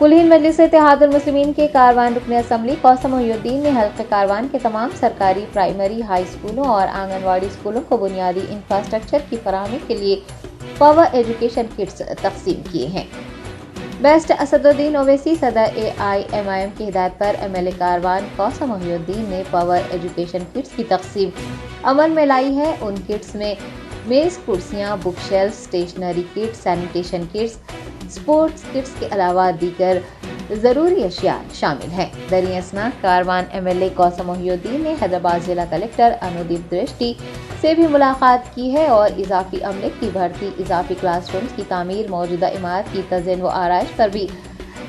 कुल-हिंद मजलिस इत्तेहादुल मुस्लिमीन के कारवान रुकन असम्बली कौसम मोहिउद्दीन ने हल्के कारवान के तमाम सरकारी प्राइमरी हाई स्कूलों और आंगनवाड़ी स्कूलों को बुनियादी इंफ्रास्ट्रक्चर की फराहमी के लिए पावर एजुकेशन किट्स तकसीम किए हैं। बेस्ट असदुद्दीन ओवैसी सदर AIMIM की हिदायत पर MLA कारवान कौसम मोहिउद्दीन ने पावर एजुकेशन किट्स की तकसीम अमल में लाई है। उन किट्स में मेज़ कुर्सियाँ, book shelf, stationery kit, sanitation kits, sports kits के अलावा दीगर ज़रूरी अशिया शामिल हैं। दरिया असना कारवान MLA कौसम मोहिउद्दीन ने हैदराबाद ज़िला कलेक्टर अनुदीप दृष्टि से भी मुलाकात की है और इजाफी अमले की भर्ती, इजाफी क्लासरूम्स की तामीर, मौजूदा इमारत की तज़्यीन व आराइश पर भी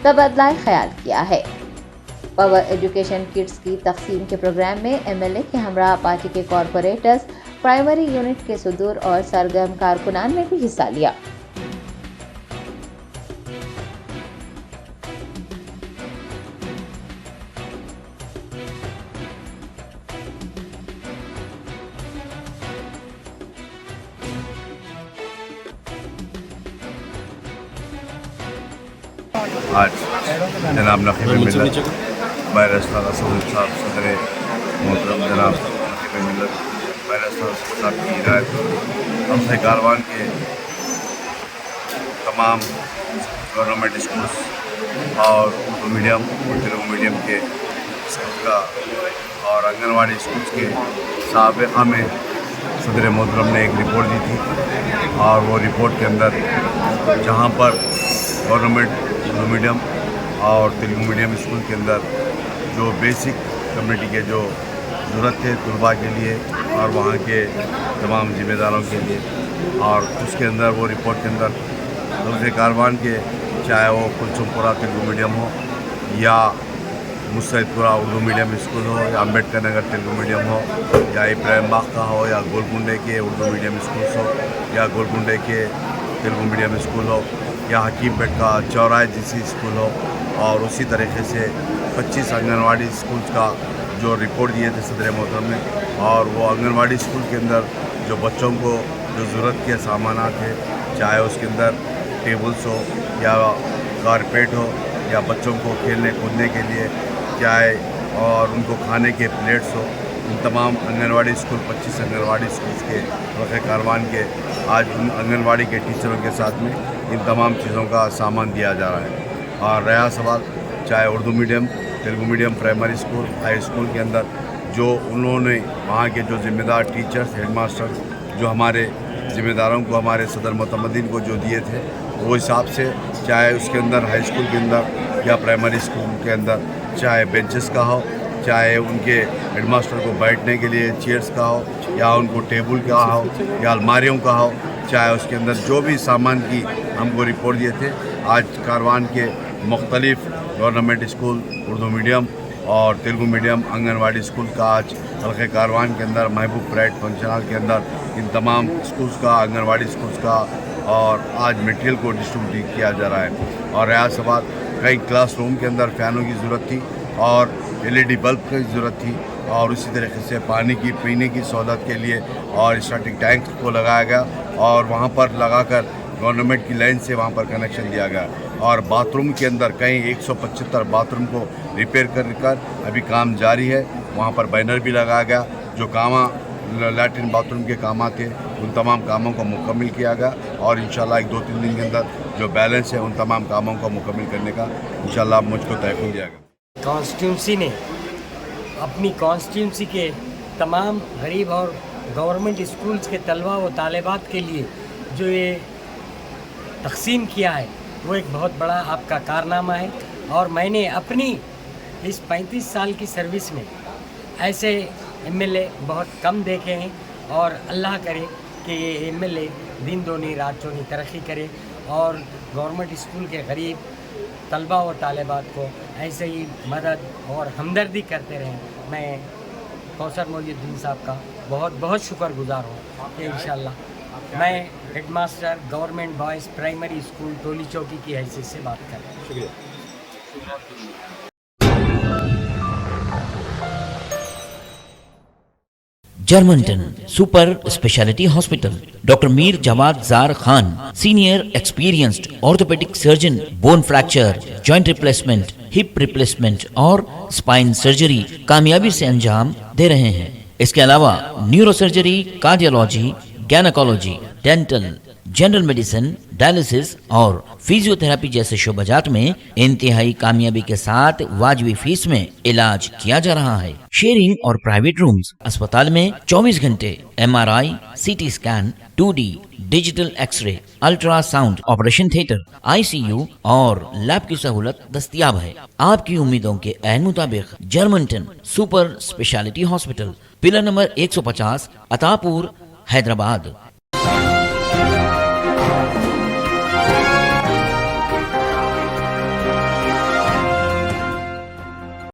तबादला ख्याल किया है। पावर एजुकेशन किट्स की तकसीम के प्रोग्राम में MLA के हमरा पार्टी के कॉरपोरेटर्स, प्राइमरी यूनिट के सदूर और सरगर्म कारकुनान ने भी हिस्सा लिया। आज जनाब नक़ीब मिल्लत बैरिस्टर असद साहब सदर मोहतरम जनाब नक़ीब मिल्लत बैरिस्टर साहब की हिदायत पर हमसे कारवान के तमाम गवर्नमेंट स्कूल्स और उर्दू मीडियम और तेलुगु मीडियम के स्कूल का और आंगनवाड़ी स्कूल्स के साबिक़ा में सदर मोहतरम ने एक रिपोर्ट दी थी और वो रिपोर्ट के अंदर जहाँ पर गवर्नमेंट उर्दू मीडियम और तेलुगु मीडियम स्कूल के अंदर जो बेसिक कम्युनिटी के जो ज़रूरत थे तलबा के लिए और वहाँ के तमाम ज़िम्मेदारों के लिए, और उसके अंदर वो रिपोर्ट के अंदर हल्के कारवान के चाहे वो कुलसुमपुरा तेलुगु मीडियम हो या मुस्तैदपुरा उर्दू मीडियम स्कूल हो या अम्बेडकर नगर तेलुगु मीडियम हो या इब्राहिम बाग का हो या गोलकुंडे के उर्दू मीडियम स्कूल्स हो या गोलकुंडे के तेलुगु मीडियम स्कूल हो या हकीम पेट का चौराहे जीसी स्कूल हो, और उसी तरीके से 25 आंगनवाड़ी स्कूल्स का जो रिपोर्ट दिए थे सदर मोहतरम ने, और वो आंगनवाड़ी स्कूल के अंदर जो बच्चों को जो ज़रूरत के सामान थे, चाहे उसके अंदर टेबल्स हो या कारपेट हो या बच्चों को खेलने कूदने के लिए चाहे और उनको खाने के प्लेट्स हो, इन तमाम आंगनवाड़ी स्कूल 25 आंगनवाड़ी स्कूल्स के हल्के कारवान के आज उन आंगनवाड़ी के टीचरों के साथ में इन तमाम चीज़ों का सामान दिया जा रहा है। और रहा सवाल चाहे Urdu medium Telugu medium primary school high school के अंदर जो उन्होंने वहाँ के जो ज़िम्मेदार टीचर्स हेडमास्टर जो हमारे ज़िम्मेदारों को हमारे सदर मोतमदीन को जो दिए थे वो हिसाब से, चाहे उसके अंदर हाई स्कूल के अंदर या प्राइमरी स्कूल के अंदर चाहे बेंचेस का हो, चाहे उनके हेडमास्टर को बैठने के लिए चेयर्स का हो या उनको टेबल का हो या अलमारियों का हो, चाहे उसके अंदर जो भी सामान की हमको रिपोर्ट दिए थे। आज कारवान के मुख्तलिफ गवर्नमेंट स्कूल उर्दू मीडियम और तेलुगु मीडियम आंगनवाड़ी स्कूल का आज हल्के कारवान के अंदर महबूब प्राइड फंक्शन हॉल के अंदर इन तमाम स्कूल्स का आंगनवाड़ी स्कूल्स का और आज मटेरियल को डिस्ट्रीब्यूट किया जा रहा है। और रहा सवाल कई क्लास रूम के अंदर फ़ैनों की ज़रूरत थी और LED बल्ब की ज़रूरत थी, और उसी तरीके से पानी की पीने की सहूलत के लिए और स्टार्टिंग टैंक को लगाया गया और वहाँ पर लगाकर गवर्नमेंट की लाइन से वहाँ पर कनेक्शन दिया गया। और बाथरूम के अंदर कहीं 175 बाथरूम को रिपेयर कर अभी काम जारी है। वहाँ पर बैनर भी लगाया गया, जो कामा लैट्रिन बाथरूम के काम थे उन तमाम कामों को मुकम्मल किया गया और इंशाल्लाह 1-2-3 दिन के अंदर जो बैलेंस है उन तमाम कामों को मुकम्मल करने का इंशाल्लाह मुझको तयक़ीन दिया गया। कॉन्स्टिट्यूंसी ने अपनी कॉन्स्टिट्यूंसी के तमाम गरीब और गवर्नमेंट स्कूल्स के तलबा व तालिबात के लिए जो ये तक़सीम किया है वो एक बहुत बड़ा आपका कारनामा है। और मैंने अपनी इस 35 साल की सर्विस में ऐसे MLA बहुत कम देखे हैं, और अल्लाह करे कि ये MLA दिन दूनी रात चौनी तरक्की करे और गवर्नमेंट स्कूल के गरीब तलबा और तालिबात को ऐसे ही मदद और हमदर्दी करते रहें। मैं कौसर मोहिउद्दीन साहब का बहुत बहुत शुक्रगुजार हूँ कि इंशाल्लाह मैं headmaster government boys primary school Toli Chowki की हैसियत से बात कर रहा हूँ। शुक्रिया। Germantown super speciality hospital, doctor Mir Jawad Zar Khan, senior experienced orthopaedic surgeon, bone fracture, joint replacement, hip replacement और स्पाइन सर्जरी कामयाबी से अंजाम दे रहे हैं। इसके अलावा neuro surgery, cardiology, gynaecology, dental, general medicine, dialysis और फिजियोथेरेपी जैसे शोबाजात में इंतहाई कामयाबी के साथ वाजबी फीस में इलाज किया जा रहा है। शेयरिंग और प्राइवेट रूम्स, अस्पताल में 24 घंटे MRI, CT scan, 2D digital x ray, ultrasound, operation theatre, ICU और लैब की सहूलत दस्तयाब है। आपकी उम्मीदों के ऐन मुताबिक Germanten super speciality hospital, pillar number 150, Attapur, Hyderabad.